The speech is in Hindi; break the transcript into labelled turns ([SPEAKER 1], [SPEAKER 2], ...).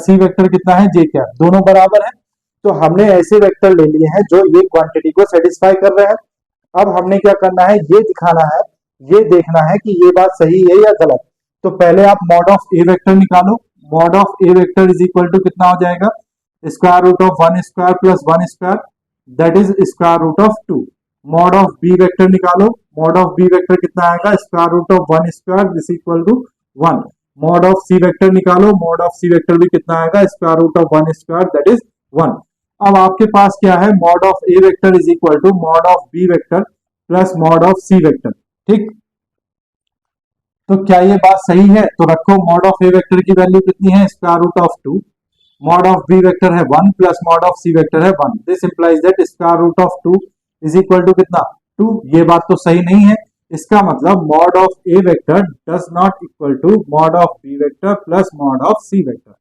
[SPEAKER 1] सी वेक्टर कितना है जे कैप, दोनों बराबर है। तो हमने ऐसे वेक्टर ले लिए हैं जो ये क्वांटिटी को सेटिस्फाई कर रहे हैं। अब हमने क्या करना है, ये दिखाना है, ये देखना है कि ये बात सही है या गलत। तो पहले आप मॉड ऑफ ए वेक्टर निकालो। Mod of A vector is equal to कितना हो जाएगा, square root of 1 square plus 1 square, that is square root of 2। Mod of B vector निकालो। मॉड ऑफ बी वेक्टर कितना आएगा, square root of 1 square is equal to 1। Mod of C vector निकालो। मॉड ऑफ सी वेक्टर भी कितना आएगा, square root of 1 square that is 1। अब आपके पास क्या है, mod of A vector is equal to mod of B vector plus mod of C vector. ठीक, तो क्या ये बात सही है? तो रखो मॉड ऑफ ए वेक्टर की वैल्यू कितनी है, square root of 2। Mod of B vector है 1 plus mod of C vector है 1। This implies that square root of 2 is equal to कितना, 2। ये बात तो सही नहीं है। इसका मतलब mod of A vector does not equal to mod of B vector plus mod of C vector.